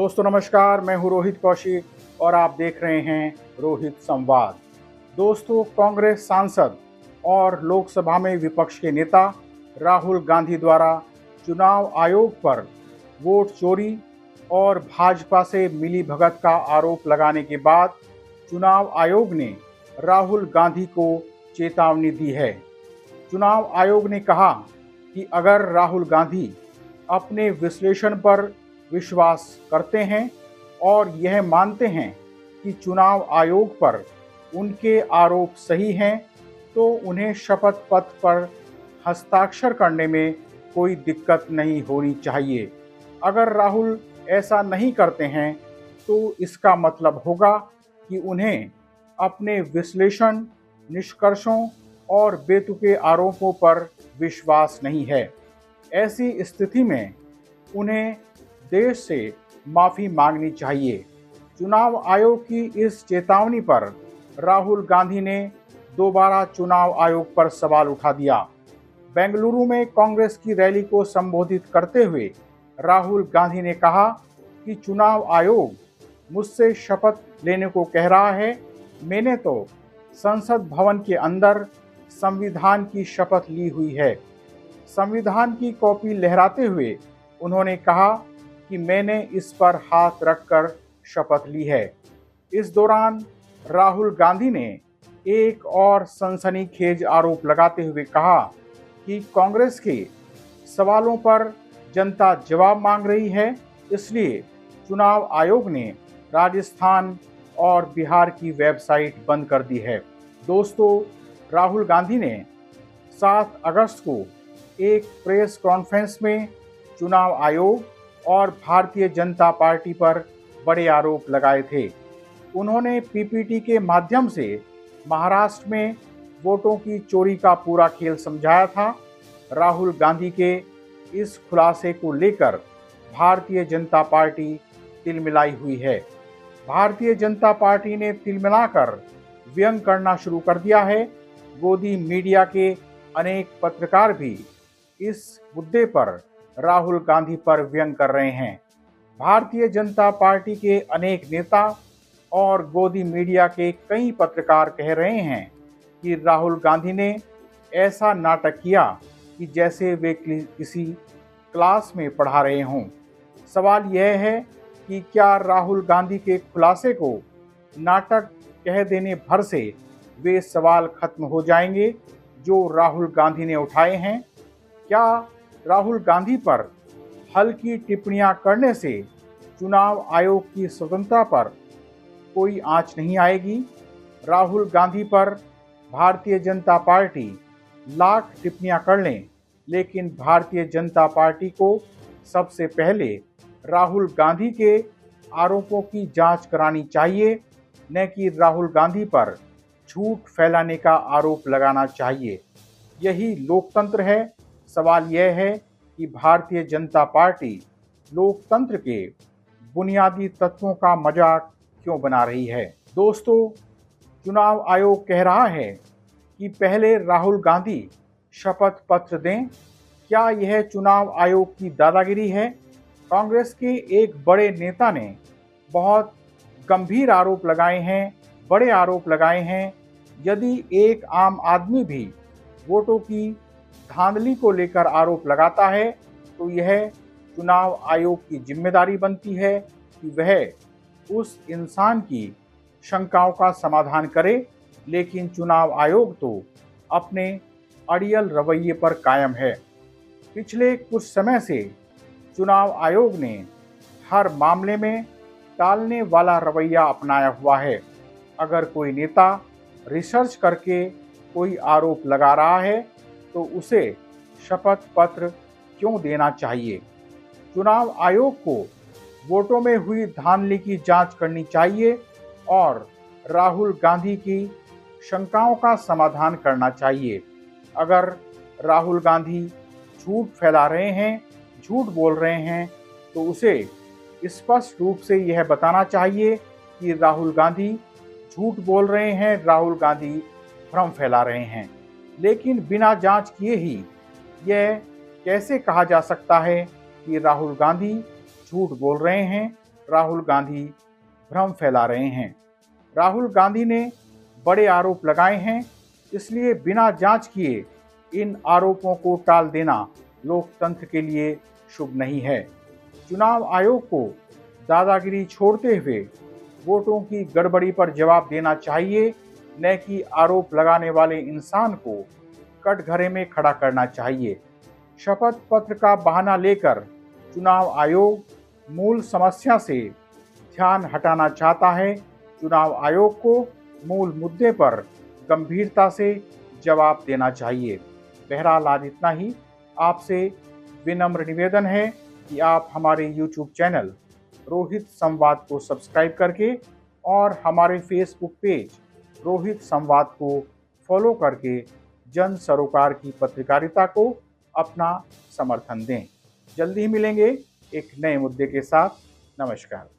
दोस्तों नमस्कार, मैं हूं रोहित कौशिक और आप देख रहे हैं रोहित संवाद। दोस्तों, कांग्रेस सांसद और लोकसभा में विपक्ष के नेता राहुल गांधी द्वारा चुनाव आयोग पर वोट चोरी और भाजपा से मिलीभगत का आरोप लगाने के बाद चुनाव आयोग ने राहुल गांधी को चेतावनी दी है। चुनाव आयोग ने कहा कि अगर राहुल गांधी अपने विश्लेषण पर विश्वास करते हैं और यह मानते हैं कि चुनाव आयोग पर उनके आरोप सही हैं, तो उन्हें शपथ पत्र पर हस्ताक्षर करने में कोई दिक्कत नहीं होनी चाहिए। अगर राहुल ऐसा नहीं करते हैं तो इसका मतलब होगा कि उन्हें अपने विश्लेषण, निष्कर्षों और बेतुके आरोपों पर विश्वास नहीं है। ऐसी स्थिति में उन्हें देश से माफ़ी मांगनी चाहिए। चुनाव आयोग की इस चेतावनी पर राहुल गांधी ने दोबारा चुनाव आयोग पर सवाल उठा दिया। बेंगलुरु में कांग्रेस की रैली को संबोधित करते हुए राहुल गांधी ने कहा कि चुनाव आयोग मुझसे शपथ लेने को कह रहा है। मैंने तो संसद भवन के अंदर संविधान की शपथ ली हुई है। संविधान की कॉपी लहराते हुए उन्होंने कहा कि मैंने इस पर हाथ रखकर शपथ ली है। इस दौरान राहुल गांधी ने एक और सनसनीखेज आरोप लगाते हुए कहा कि कांग्रेस के सवालों पर जनता जवाब मांग रही है, इसलिए चुनाव आयोग ने राजस्थान और बिहार की वेबसाइट बंद कर दी है। दोस्तों, राहुल गांधी ने 7 अगस्त को एक प्रेस कॉन्फ्रेंस में चुनाव आयोग और भारतीय जनता पार्टी पर बड़े आरोप लगाए थे। उन्होंने पीपीटी के माध्यम से महाराष्ट्र में वोटों की चोरी का पूरा खेल समझाया था। राहुल गांधी के इस खुलासे को लेकर भारतीय जनता पार्टी तिलमिलाई हुई है। भारतीय जनता पार्टी ने तिलमिलाकर व्यंग करना शुरू कर दिया है। गोदी मीडिया के अनेक पत्रकार भी इस मुद्दे पर राहुल गांधी पर व्यंग कर रहे हैं। भारतीय जनता पार्टी के अनेक नेता और गोदी मीडिया के कई पत्रकार कह रहे हैं कि राहुल गांधी ने ऐसा नाटक किया कि जैसे वे किसी क्लास में पढ़ा रहे हों। सवाल यह है कि क्या राहुल गांधी के खुलासे को नाटक कह देने भर से वे सवाल खत्म हो जाएंगे जो राहुल गांधी ने उठाए हैं? क्या राहुल गांधी पर हल्की टिप्पणियां करने से चुनाव आयोग की स्वतंत्रता पर कोई आंच नहीं आएगी? राहुल गांधी पर भारतीय जनता पार्टी लाख टिप्पणियां कर लें, लेकिन भारतीय जनता पार्टी को सबसे पहले राहुल गांधी के आरोपों की जांच करानी चाहिए, न कि राहुल गांधी पर झूठ फैलाने का आरोप लगाना चाहिए। यही लोकतंत्र है। सवाल यह है कि भारतीय जनता पार्टी लोकतंत्र के बुनियादी तत्वों का मजाक क्यों बना रही है? दोस्तों, चुनाव आयोग कह रहा है कि पहले राहुल गांधी शपथ पत्र दें। क्या यह चुनाव आयोग की दादागिरी है? कांग्रेस के एक बड़े नेता ने बहुत गंभीर आरोप लगाए हैं, बड़े आरोप लगाए हैं। यदि एक आम आदमी भी वोटों की धांधली को लेकर आरोप लगाता है तो यह चुनाव आयोग की जिम्मेदारी बनती है कि वह उस इंसान की शंकाओं का समाधान करे। लेकिन चुनाव आयोग तो अपने अड़ियल रवैये पर कायम है। पिछले कुछ समय से चुनाव आयोग ने हर मामले में टालने वाला रवैया अपनाया हुआ है। अगर कोई नेता रिसर्च करके कोई आरोप लगा रहा है तो उसे शपथ पत्र क्यों देना चाहिए? चुनाव आयोग को वोटों में हुई धांधली की जांच करनी चाहिए और राहुल गांधी की शंकाओं का समाधान करना चाहिए। अगर राहुल गांधी झूठ फैला रहे हैं, झूठ बोल रहे हैं, तो उसे स्पष्ट रूप से यह बताना चाहिए कि राहुल गांधी झूठ बोल रहे हैं, राहुल गांधी भ्रम फैला रहे हैं। लेकिन बिना जांच किए ही यह कैसे कहा जा सकता है कि राहुल गांधी झूठ बोल रहे हैं? राहुल गांधी भ्रम फैला रहे हैं। राहुल गांधी ने बड़े आरोप लगाए हैं, इसलिए बिना जांच किए इन आरोपों को टाल देना लोकतंत्र के लिए शुभ नहीं है। चुनाव आयोग को दादागिरी छोड़ते हुए वोटों की गड़बड़ी पर जवाब देना चाहिए, न कि आरोप लगाने वाले इंसान को कटघरे में खड़ा करना चाहिए। शपथ पत्र का बहाना लेकर चुनाव आयोग मूल समस्या से ध्यान हटाना चाहता है। चुनाव आयोग को मूल मुद्दे पर गंभीरता से जवाब देना चाहिए। बहरहाल आज इतना ही। आपसे विनम्र निवेदन है कि आप हमारे YouTube चैनल रोहित संवाद को सब्सक्राइब करके और हमारे फेसबुक पेज रोहित संवाद को फॉलो करके जन सरोकार की पत्रकारिता को अपना समर्थन दें। जल्दी ही मिलेंगे एक नए मुद्दे के साथ। नमस्कार।